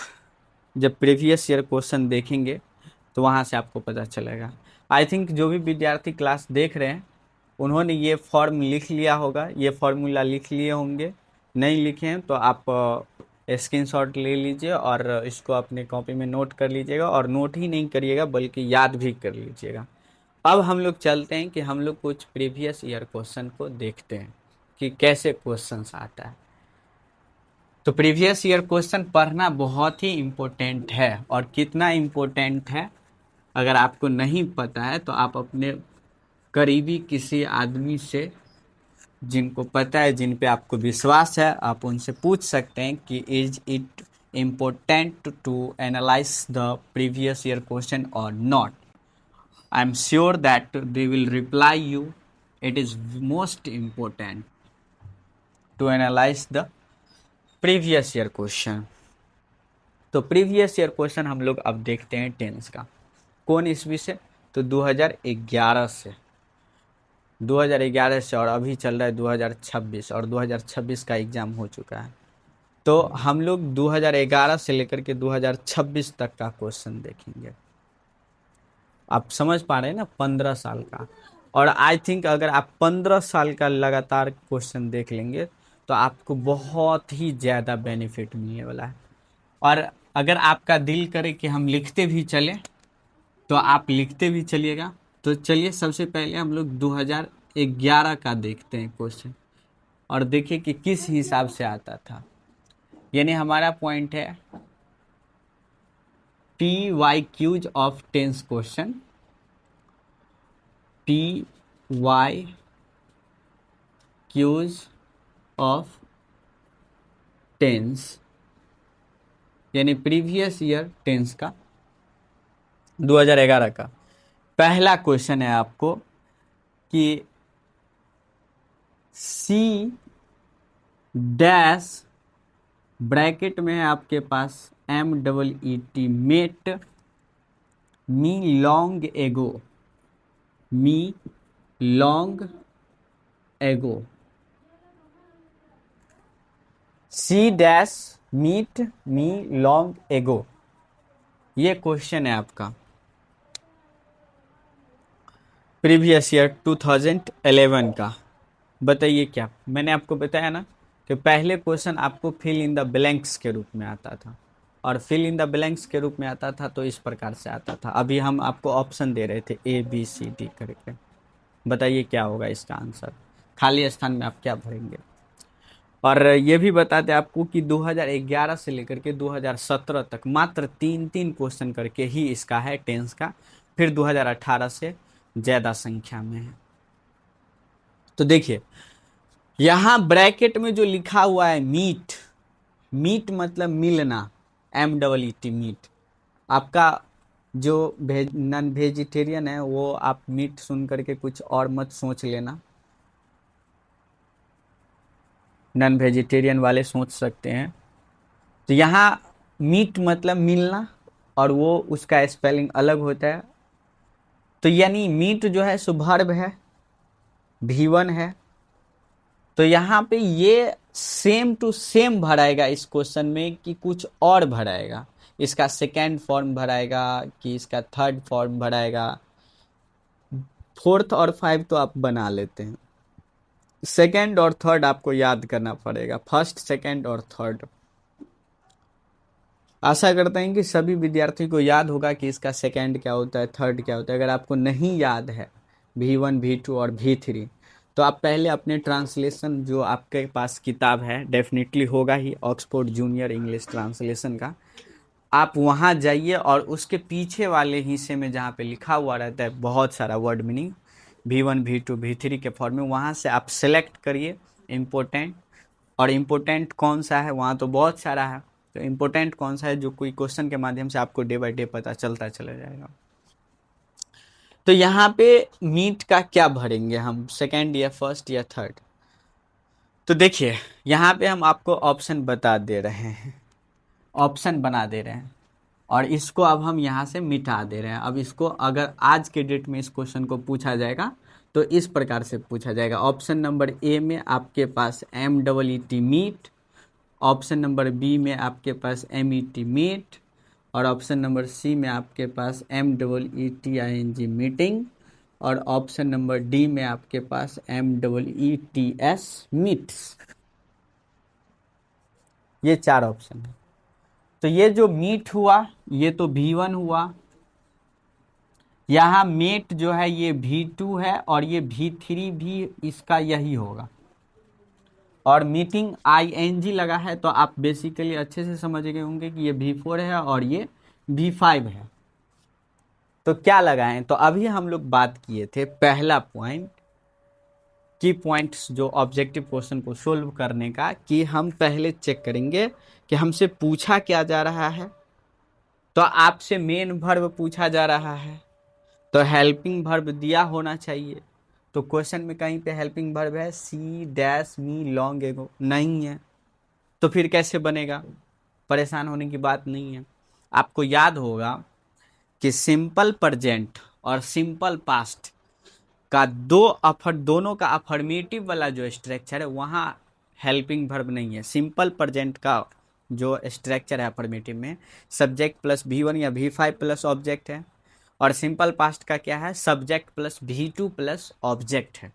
S1: जब प्रीवियस ईयर क्वेश्चन देखेंगे, तो वहाँ से आपको पता चलेगा। आई थिंक जो भी विद्यार्थी क्लास देख रहे हैं, उन्होंने ये फॉर्म लिख लिया होगा, ये फॉर्मूला लिख लिए होंगे। नहीं लिखे हैं तो आप स्क्रीनशॉट ले लीजिए और इसको अपने कॉपी में नोट कर लीजिएगा, और नोट ही नहीं करिएगा बल्कि याद भी कर लीजिएगा। अब हम लोग चलते हैं कि हम लोग कुछ प्रीवियस ईयर क्वेश्चन को देखते हैं कि कैसे क्वेश्चंस आता है। तो प्रीवियस ईयर क्वेश्चन पढ़ना बहुत ही इम्पोर्टेंट है, और कितना इम्पोर्टेंट है अगर आपको नहीं पता है तो आप अपने करीबी किसी आदमी से, जिनको पता है, जिन पे आपको विश्वास है, आप उनसे पूछ सकते हैं कि is it important to analyse the previous year question or not. I am sure that they will reply you it is most important to analyse the previous year question. तो प्रीवियस ईयर क्वेश्चन हम लोग अब देखते हैं tense का। कौन ईस्वी से? तो 2011 से, 2011 से, और अभी चल रहा है 2026, और 2026 का एग्ज़ाम हो चुका है। तो हम लोग 2011 से लेकर के 2026 तक का क्वेश्चन देखेंगे। आप समझ पा रहे हैं ना, 15 साल का। और आई थिंक अगर आप 15 साल का लगातार क्वेश्चन देख लेंगे तो आपको बहुत ही ज़्यादा बेनिफिट मिलने वाला है। और अगर आपका दिल करे कि हम लिखते भी चलें तो आप लिखते भी चलिएगा। तो चलिए सबसे पहले हम लोग 2011 का देखते हैं क्वेश्चन, और देखिए कि किस हिसाब से आता था। यानी हमारा पॉइंट है P Y Qs of tense question, P Y Qs of tense, यानी प्रीवियस ईयर टेंस का 2011 का। पहला क्वेश्चन है आपको कि सी डैश, ब्रैकेट में है आपके पास MEET, met me long ago, me long ago, C dash meet me long ago. ये क्वेश्चन है आपका प्रीवियस ईयर 2011 का। बताइए क्या, मैंने आपको बताया ना कि पहले क्वेश्चन आपको फिल इन द ब्लैंक्स के रूप में आता था, और फिल इन द ब्लैंक्स के रूप में आता था तो इस प्रकार से आता था। अभी हम आपको ऑप्शन दे रहे थे ABCD करके। बताइए क्या होगा इसका आंसर, खाली स्थान में आप क्या भरेंगे। और ये भी बताते आपको कि 2011 से लेकर के 2017 तक मात्र तीन तीन क्वेश्चन करके ही इसका है टेंस का, फिर 2018 से ज़्यादा संख्या में है। तो देखिए यहाँ ब्रैकेट में जो लिखा हुआ है मीट, मीट मतलब मिलना, MEET मीट। आपका जो नॉन वेजिटेरियन है वो आप मीट सुन करके कुछ और मत सोच लेना, नॉन वेजिटेरियन वाले सोच सकते हैं। तो यहाँ मीट मतलब मिलना, और वो उसका स्पेलिंग अलग होता है। तो यानी मीट जो है सो वर्ब है, V1 है। तो यहाँ पे ये सेम टू सेम भराएगा इस क्वेश्चन में कि कुछ और भराएगा, इसका सेकेंड फॉर्म भराएगा कि इसका थर्ड फॉर्म भराएगा। फोर्थ और फाइव तो आप बना लेते हैं, सेकेंड और थर्ड आपको याद करना पड़ेगा, फर्स्ट सेकेंड और थर्ड। आशा करते हैं कि सभी विद्यार्थी को याद होगा कि इसका सेकेंड क्या होता है, थर्ड क्या होता है। अगर आपको नहीं याद है V1 V2 और V3, तो आप पहले अपने ट्रांसलेशन, जो आपके पास किताब है डेफिनेटली होगा ही, ऑक्सफोर्ड जूनियर इंग्लिश ट्रांसलेशन का, आप वहाँ जाइए और उसके पीछे वाले हिस्से में जहाँ पे लिखा हुआ रहता है बहुत सारा word meaning V1 V2 V3 के फॉर्म में, वहाँ से आप सेलेक्ट करिए इम्पोर्टेंट। और इम्पोर्टेंट कौन सा है, वहाँ तो बहुत सारा है, तो इम्पोर्टेंट कौन सा है जो कोई क्वेश्चन के माध्यम से आपको डे बाय डे पता चलता चला जाएगा। तो यहाँ पे मीट का क्या भरेंगे हम, सेकेंड या फर्स्ट या थर्ड। तो देखिए यहाँ पे हम आपको ऑप्शन बता दे रहे हैं, ऑप्शन बना दे रहे हैं, और इसको अब हम यहाँ से मिटा दे रहे हैं। अब इसको अगर आज के डेट में इस क्वेश्चन को पूछा जाएगा तो इस प्रकार से पूछा जाएगा। ऑप्शन नंबर ए में आपके पास MEET meet, option number B में आपके पास MET मीट, और ऑप्शन नंबर सी में आपके पास MEETING मीटिंग, और ऑप्शन नंबर डी में आपके पास MEETS मीट्स। ये चार ऑप्शन है। तो ये जो मीट हुआ ये तो V1 हुआ, यहाँ मेट जो है ये V2 है और ये V3 भी इसका यही होगा। और मीटिंग ING लगा है तो आप बेसिकली अच्छे से समझ गए होंगे कि ये V4 है और ये V5 है। तो क्या लगाएं, तो अभी हम लोग बात किए थे पहला पॉइंट, की पॉइंट्स जो ऑब्जेक्टिव क्वेश्चन को सोल्व करने का, कि हम पहले चेक करेंगे कि हमसे पूछा क्या जा रहा है। तो आपसे मेन वर्ब पूछा जा रहा है तो हेल्पिंग वर्ब दिया होना चाहिए। तो क्वेश्चन में कहीं पे हेल्पिंग वर्ब है सी डैश मी लॉन्ग एगो, नहीं है। तो फिर कैसे बनेगा, परेशान होने की बात नहीं है। आपको याद होगा कि सिंपल प्रेजेंट और सिंपल पास्ट का दोनों का अफर्मेटिव वाला जो स्ट्रक्चर है वहाँ हेल्पिंग वर्ब नहीं है। सिंपल प्रेजेंट का जो स्ट्रक्चर है अफर्मेटिव में सब्जेक्ट प्लस V1 या V5 प्लस ऑब्जेक्ट है, और सिंपल पास्ट का क्या है subject plus V2 plus object है।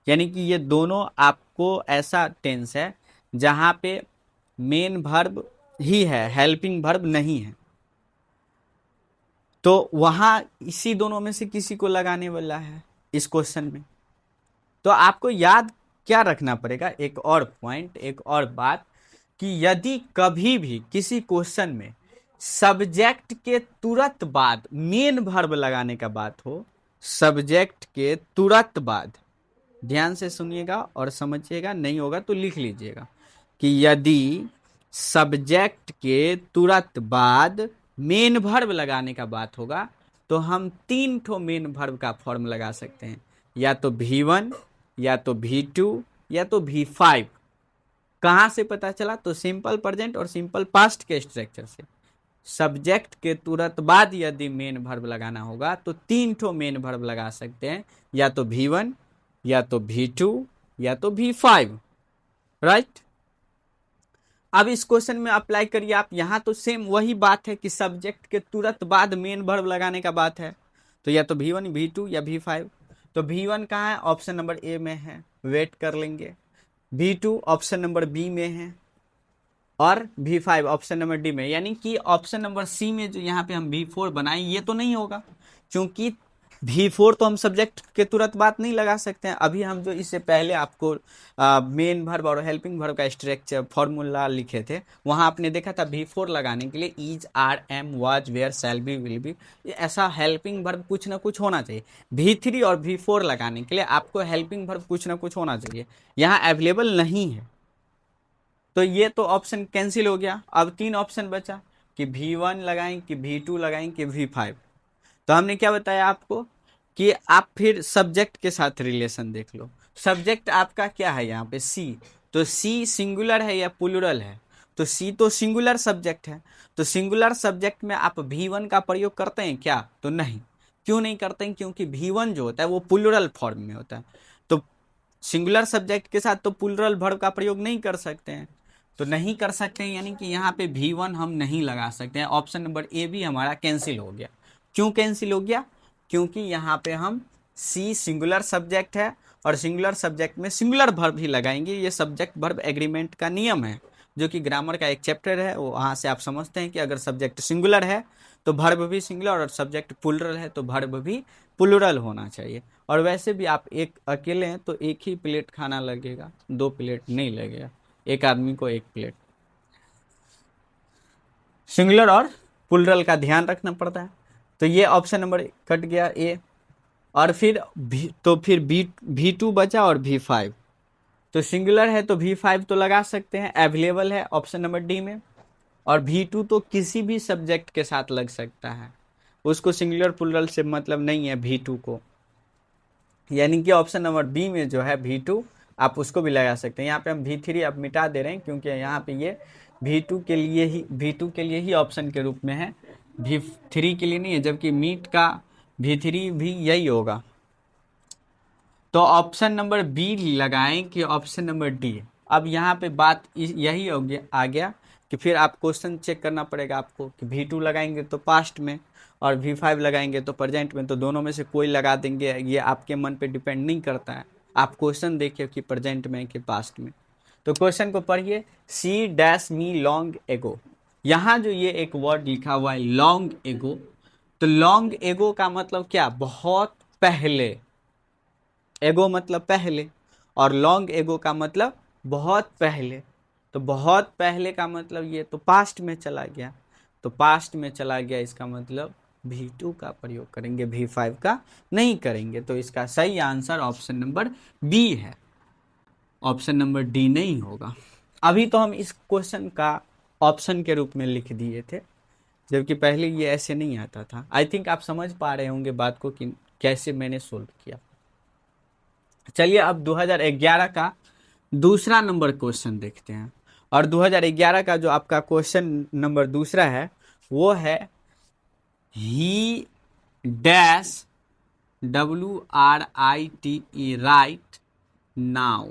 S1: यानी कि ये दोनों आपको ऐसा टेंस है जहाँ पे मेन वर्ब ही है, हेल्पिंग वर्ब नहीं है। तो वहाँ इसी दोनों में से किसी को लगाने वाला है इस क्वेश्चन में। तो आपको याद क्या रखना पड़ेगा, एक और पॉइंट, एक और बात, कि यदि कभी भी किसी क्वेश्चन में सब्जेक्ट के तुरंत बाद मेन वर्ब लगाने का बात हो, सब्जेक्ट के तुरंत बाद, ध्यान से सुनिएगा और समझिएगा, नहीं होगा तो लिख लीजिएगा, कि यदि सब्जेक्ट के तुरंत बाद मेन वर्ब लगाने का बात होगा तो हम 3 ठो मेन वर्ब का फॉर्म लगा सकते हैं, या तो V1, या तो V2, या तो V5। कहाँ से पता चला, तो सिंपल प्रेजेंट और सिंपल पास्ट के स्ट्रक्चर से। सब्जेक्ट के तुरंत बाद यदि मेन वर्ब लगाना होगा तो 3 ठो मेन वर्ब लगा सकते हैं, या तो V1, या तो V2, या तो V5, राइट। अब इस क्वेश्चन में अप्लाई करिए आप, यहां तो सेम वही बात है कि सब्जेक्ट के तुरंत बाद मेन वर्ब लगाने का बात है, तो या तो V1, V2 या V5। तो V1 कहाँ है, ऑप्शन नंबर ए में है, वेट कर लेंगे। V2 ऑप्शन नंबर बी में है, और V5 ऑप्शन नंबर डी में। यानी कि ऑप्शन नंबर सी में जो यहाँ पे हम V4 बनाए ये तो नहीं होगा, क्योंकि V4 तो हम सब्जेक्ट के तुरंत बात नहीं लगा सकते हैं। अभी हम जो इससे पहले आपको मेन वर्ब और हेल्पिंग वर्ब का स्ट्रक्चर फॉर्मूला लिखे थे, वहां आपने देखा था V4 लगाने के लिए is, are, am, was, were, shall be, will be, ऐसा हेल्पिंग वर्ब कुछ ना कुछ होना चाहिए। V3 और V4 लगाने के लिए आपको हेल्पिंग वर्ब कुछ ना कुछ होना चाहिए, यहाँ अवेलेबल नहीं है। तो ये तो ऑप्शन कैंसिल हो गया। अब 3 ऑप्शन बचा कि V1 लगाएं, कि V2 लगाएं, कि V5। तो हमने क्या बताया आपको कि आप फिर सब्जेक्ट के साथ रिलेशन देख लो। सब्जेक्ट आपका क्या है यहाँ पे सी, तो सी सिंगुलर है या प्लूरल है, तो सी तो सिंगुलर सब्जेक्ट है। तो सिंगुलर सब्जेक्ट में आप V1 का प्रयोग करते हैं क्या, तो नहीं। क्यों नहीं करते हैं, क्योंकि V1 जो होता है वो प्लूरल फॉर्म में होता है। तो सिंगुलर सब्जेक्ट के साथ तो प्लूरल वर्ब का प्रयोग नहीं कर सकते हैं, तो नहीं कर सकते हैं, यानी कि यहाँ पे V1 हम नहीं लगा सकते हैं। ऑप्शन नंबर ए भी हमारा कैंसिल हो गया। क्यों कैंसिल हो गया, क्योंकि यहाँ पे हम सी सिंगुलर सब्जेक्ट है और सिंगुलर सब्जेक्ट में सिंगुलर वर्ब ही लगाएंगे। ये सब्जेक्ट वर्ब एग्रीमेंट का नियम है, जो कि ग्रामर का एक चैप्टर है। वहाँ से आप समझते हैं कि अगर सब्जेक्ट सिंगुलर है तो वर्ब भी सिंगुलर, और सब्जेक्ट प्लूरल है तो वर्ब भी प्लूरल होना चाहिए। और वैसे भी आप एक अकेले हैं तो एक ही प्लेट खाना लगेगा, 2 प्लेट नहीं लगेगा, एक आदमी को 1 प्लेट। सिंगुलर और प्लूरल का ध्यान रखना पड़ता है। तो ये ऑप्शन नंबर कट गया ए। और फिर तो फिर V2 बचा और V5। तो सिंगुलर है तो V5 तो लगा सकते हैं, अवेलेबल है ऑप्शन नंबर डी में। और V2 तो किसी भी सब्जेक्ट के साथ लग सकता है, उसको सिंगुलर प्लूरल से मतलब नहीं है V2 को। यानी कि ऑप्शन नंबर बी में जो है V2 आप उसको भी लगा सकते हैं। यहाँ पे हम V3 अब मिटा दे रहे हैं, क्योंकि यहाँ पे ये V2 के लिए ही ऑप्शन के रूप में है, V3 के लिए नहीं है, जबकि मीट का V3 भी यही होगा। तो ऑप्शन नंबर बी लगाएं कि ऑप्शन नंबर डी। अब यहाँ पे बात यही हो गया, आ गया कि फिर आप क्वेश्चन चेक करना पड़ेगा आपको कि V2 लगाएंगे तो पास्ट में, और V5 लगाएंगे तो प्रेजेंट में। तो दोनों में से कोई लगा देंगे, ये आपके मन पे डिपेंड नहीं करता है। आप क्वेश्चन देखिए कि प्रेजेंट में कि पास्ट में। तो क्वेश्चन को पढ़िए, सी डैश मी लॉन्ग एगो। यहाँ जो ये एक वर्ड लिखा हुआ है लॉन्ग एगो, तो लॉन्ग एगो का मतलब क्या, बहुत पहले। एगो मतलब पहले, और लॉन्ग एगो का मतलब बहुत पहले। तो बहुत पहले का मतलब ये तो पास्ट में चला गया, तो पास्ट में चला गया इसका मतलब V2 का प्रयोग करेंगे, V5 का नहीं करेंगे। तो इसका सही आंसर ऑप्शन नंबर बी है, ऑप्शन नंबर डी नहीं होगा। अभी तो हम इस क्वेश्चन का ऑप्शन के रूप में लिख दिए थे, जबकि पहले ये ऐसे नहीं आता था। आई थिंक आप समझ पा रहे होंगे बात को कि कैसे मैंने सोल्व किया। चलिए अब 2011 का दूसरा नंबर क्वेश्चन देखते हैं। और 2011 का जो आपका क्वेश्चन नंबर दूसरा है वो है ही डैश WRITE राइट नाउ।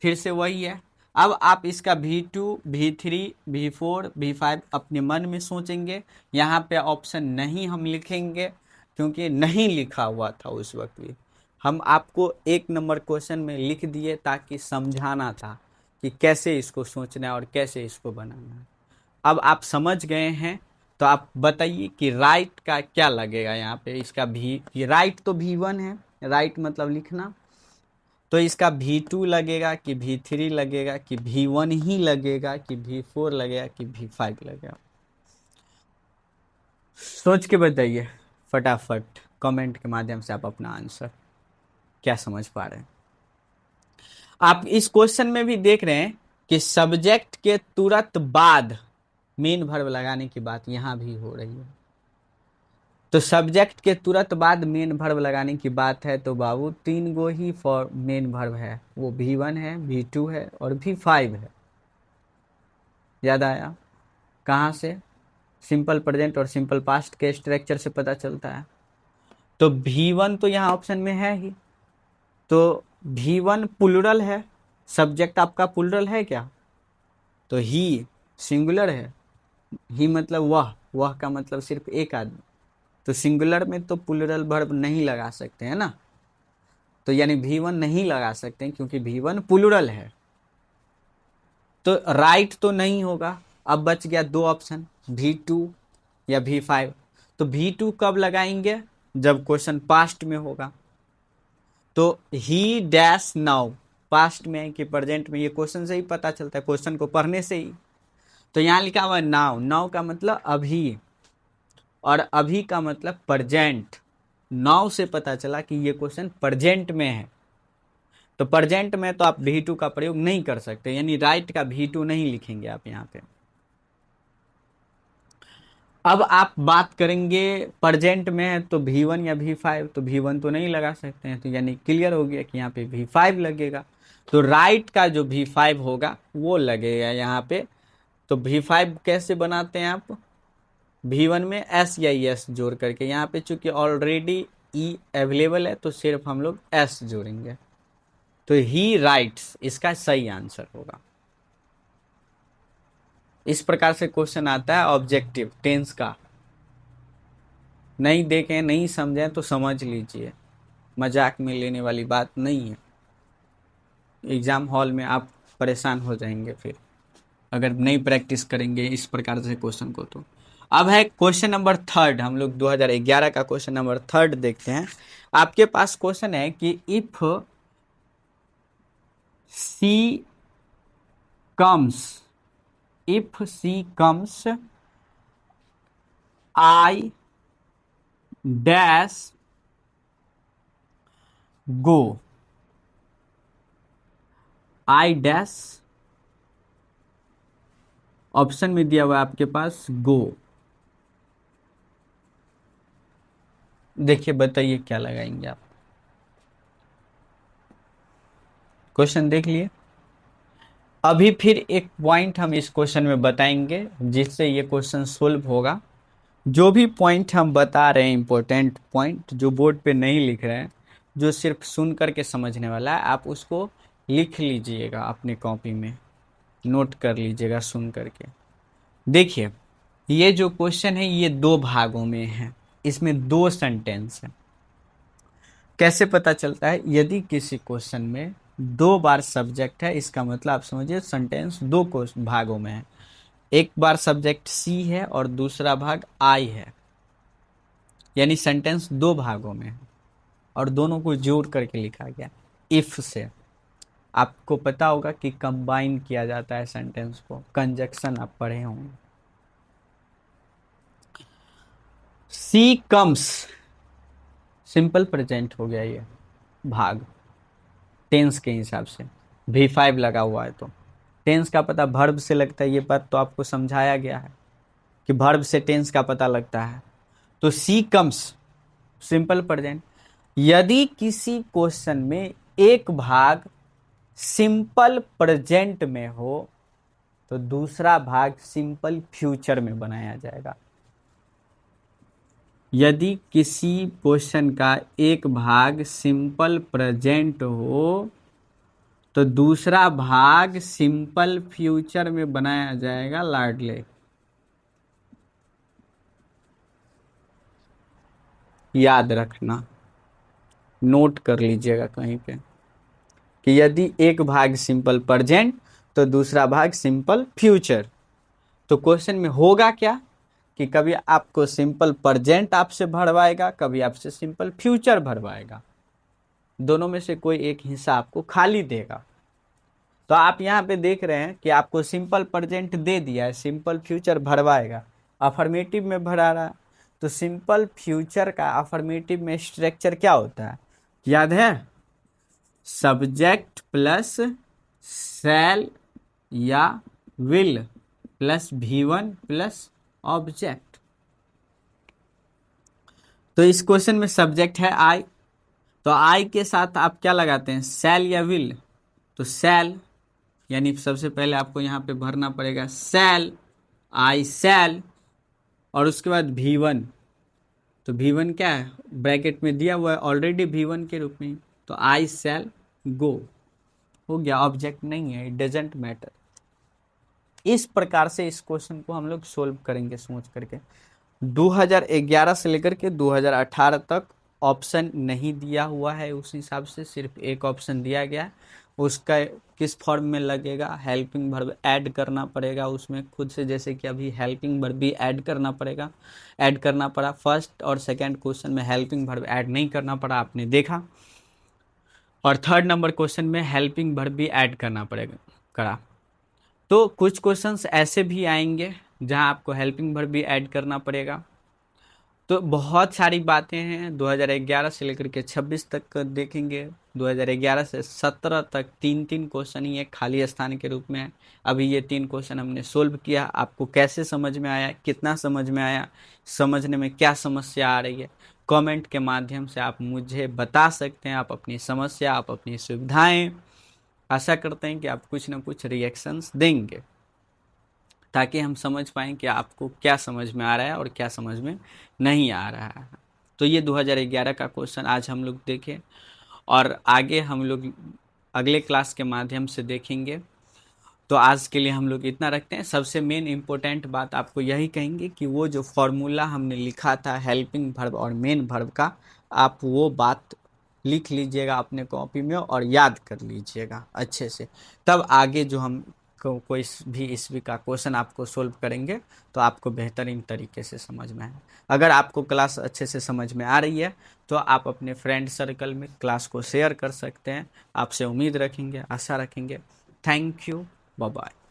S1: फिर से वही है। अब आप इसका V2 V3 V4 V5 अपने मन में सोचेंगे। यहाँ पे ऑप्शन नहीं हम लिखेंगे, क्योंकि नहीं लिखा हुआ था उस वक्त भी। हम आपको एक नंबर क्वेश्चन में लिख दिए ताकि समझाना था कि कैसे इसको सोचना है और कैसे इसको बनाना है। अब आप समझ गए हैं, तो आप बताइए कि राइट का क्या लगेगा यहाँ पे। इसका ये राइट तो V1 है, राइट मतलब लिखना। तो इसका V2 लगेगा कि V3 लगेगा कि V1 ही लगेगा कि V4 लगेगा कि V5 लगेगा। सोच के बताइए फटाफट, कमेंट के माध्यम से आप अपना आंसर क्या समझ पा रहे हैं। आप इस क्वेश्चन में भी देख रहे हैं कि सब्जेक्ट के तुरंत बाद मेन वर्ब लगाने की बात यहां भी हो रही है। तो सब्जेक्ट के तुरंत बाद मेन वर्ब लगाने की बात है, तो बाबू तीन गो ही फॉर मेन वर्ब है, वो V1 है, V2 है और V5 है। याद आया? कहाँ से? सिंपल प्रेजेंट और सिंपल पास्ट के स्ट्रक्चर से पता चलता है। तो V1 तो यहाँ ऑप्शन में है ही, तो V1 प्लूरल है, सब्जेक्ट आपका प्लूरल है क्या? तो ही सिंगुलर है, ही मतलब वह का मतलब सिर्फ एक आदमी। तो सिंगुलर में तो प्लूरल वर्ब नहीं लगा सकते हैं ना, तो यानी V1 नहीं लगा सकते हैं क्योंकि V1 प्लूरल है। तो राइट तो नहीं होगा। अब बच गया दो ऑप्शन, V2 या V5। तो V2 कब लगाएंगे? जब क्वेश्चन पास्ट में होगा। तो ही डैश नाउ पास्ट में है कि प्रेजेंट में, ये क्वेश्चन से ही पता चलता है, क्वेश्चन को पढ़ने से ही। तो यहाँ लिखा हुआ है नाउ, नाउ का मतलब अभी, और अभी का मतलब प्रेजेंट। नाउ से पता चला कि ये क्वेश्चन प्रेजेंट में है। तो प्रेजेंट में तो आप V2 का प्रयोग नहीं कर सकते, यानी राइट का V2 नहीं लिखेंगे आप यहाँ पे। अब आप बात करेंगे प्रेजेंट में है तो V1 या V5, तो V1 तो नहीं लगा सकते हैं, तो यानी क्लियर हो गया कि यहाँ पे V5 लगेगा। तो राइट का जो V5 होगा वो लगेगा यहाँ पे। तो V5 कैसे बनाते हैं आप? V1 में S या ES जोड़ करके, यहाँ पे चूंकि ऑलरेडी E अवेलेबल है तो सिर्फ हम लोग S जोड़ेंगे। तो ही राइट्स इसका सही आंसर होगा। इस प्रकार से क्वेश्चन आता है ऑब्जेक्टिव टेंस का। नहीं देखें, नहीं समझें तो समझ लीजिए, मजाक में लेने वाली बात नहीं है। एग्जाम हॉल में आप परेशान हो जाएंगे फिर अगर नहीं प्रैक्टिस करेंगे इस प्रकार से क्वेश्चन को। तो अब है क्वेश्चन नंबर थर्ड। हम लोग 2011 का क्वेश्चन नंबर थर्ड देखते हैं। आपके पास क्वेश्चन है कि if she comes, if she comes I dash go, I dash option में दिया हुआ है आपके पास गो। देखिए बताइए क्या लगाएंगे आप। क्वेश्चन देख लिए। अभी फिर एक पॉइंट हम इस क्वेश्चन में बताएंगे जिससे ये क्वेश्चन सोल्व होगा। जो भी पॉइंट हम बता रहे हैं, इंपॉर्टेंट पॉइंट जो बोर्ड पे नहीं लिख रहे हैं, जो सिर्फ सुन करके समझने वाला है, आप उसको लिख लीजिएगा अपने कॉपी में, नोट कर लीजिएगा सुन करके। देखिए ये जो क्वेश्चन है ये दो भागों में है, इसमें दो सेंटेंस है। कैसे पता चलता है? यदि किसी क्वेश्चन में दो बार सब्जेक्ट है, इसका मतलब आप समझिए सेंटेंस दो भागों में है। एक बार सब्जेक्ट सी है और दूसरा भाग आई है। यानी सेंटेंस दो भागों में है और दोनों को जोड़ करके लिखा गया इफ से। आपको पता होगा कि कंबाइन किया जाता है सेंटेंस को, कंजक्शन आप पढ़े होंगे। सी कम्स, सिंपल प्रेजेंट हो गया ये भाग टेंस के हिसाब से, V5 लगा हुआ है तो टेंस का पता वर्ब से लगता है, ये बात तो आपको समझाया गया है कि वर्ब से टेंस का पता लगता है। तो सी कम्स सिंपल प्रेजेंट। यदि किसी क्वेश्चन में एक भाग सिंपल प्रेजेंट में हो तो दूसरा भाग सिंपल फ्यूचर में बनाया जाएगा। यदि किसी क्वेश्चन का एक भाग सिंपल प्रेजेंट हो तो दूसरा भाग सिंपल फ्यूचर में बनाया जाएगा लाडले। याद रखना, नोट कर लीजिएगा कहीं पे कि यदि एक भाग सिंपल प्रेजेंट तो दूसरा भाग सिंपल फ्यूचर। तो क्वेश्चन में होगा क्या कि कभी आपको सिंपल प्रेजेंट आपसे भरवाएगा, कभी आपसे सिंपल फ्यूचर भरवाएगा, दोनों में से कोई एक हिस्सा आपको खाली देगा। तो आप यहाँ पे देख रहे हैं कि आपको सिंपल प्रेजेंट दे दिया है, सिंपल फ्यूचर भरवाएगा, अफर्मेटिव में भरा रहा है। तो सिंपल फ्यूचर का अफर्मेटिव में स्ट्रक्चर क्या होता है याद है? सब्जेक्ट प्लस शैल या will plus V1 plus object. तो इस क्वेश्चन में सब्जेक्ट है आई, तो आई के साथ आप क्या लगाते हैं, शैल या विल? तो शैल, यानी सबसे पहले आपको यहाँ पे भरना पड़ेगा शैल, आई शैल, और उसके बाद V1। तो V1 क्या है, ब्रैकेट में दिया हुआ है ऑलरेडी V1 के रूप में, तो आई शैल गो, हो गया, ऑब्जेक्ट नहीं है, इट डजेंट मैटर। इस प्रकार से इस क्वेश्चन को हम लोग सोल्व करेंगे सोच करके। 2011 से लेकर के 2018 तक ऑप्शन नहीं दिया हुआ है, उस हिसाब से सिर्फ एक ऑप्शन दिया गया है। उसका किस फॉर्म में लगेगा, हेल्पिंग वर्ब ऐड करना पड़ेगा उसमें खुद से, जैसे कि अभी हेल्पिंग वर्ब भी ऐड करना पड़ेगा, ऐड करना पड़ा। फर्स्ट और सेकंड क्वेश्चन में हेल्पिंग वर्ब ऐड नहीं करना पड़ा, आपने देखा, और थर्ड नंबर क्वेश्चन में हेल्पिंग वर्ब भी ऐड करना पड़ेगा करा। तो कुछ क्वेश्चंस ऐसे भी आएंगे जहां आपको हेल्पिंग वर्ब भी ऐड करना पड़ेगा। तो बहुत सारी बातें हैं, 2011 से लेकर के 26 तक का देखेंगे, 2011 से 17 तक तीन तीन क्वेश्चन ही एक खाली स्थान के रूप में है। अभी ये तीन क्वेश्चन हमने सोल्व किया, आपको कैसे समझ में आया, कितना समझ में आया, समझने में क्या समस्या आ रही है, कमेंट के माध्यम से आप मुझे बता सकते हैं, आप अपनी समस्या, आप अपनी सुविधाएं। आशा करते हैं कि आप कुछ ना कुछ रिएक्शंस देंगे ताकि हम समझ पाएँ कि आपको क्या समझ में आ रहा है और क्या समझ में नहीं आ रहा है। तो ये 2011 का क्वेश्चन आज हम लोग देखें और आगे हम लोग अगले क्लास के माध्यम से देखेंगे। तो आज के लिए हम लोग इतना रखते हैं। सबसे मेन इम्पोर्टेंट बात आपको यही कहेंगे कि वो जो फॉर्मूला हमने लिखा था हेल्पिंग वर्ब और मेन वर्ब का, आप वो बात लिख लीजिएगा अपने कॉपी में और याद कर लीजिएगा अच्छे से। तब आगे जो हम कोई भी ईस्वी का क्वेश्चन आपको सोल्व करेंगे तो आपको बेहतरीन तरीके से समझ में आए। अगर आपको क्लास अच्छे से समझ में आ रही है तो आप अपने फ्रेंड सर्कल में क्लास को शेयर कर सकते हैं। आपसे उम्मीद रखेंगे, आशा रखेंगे। Thank you, bye bye.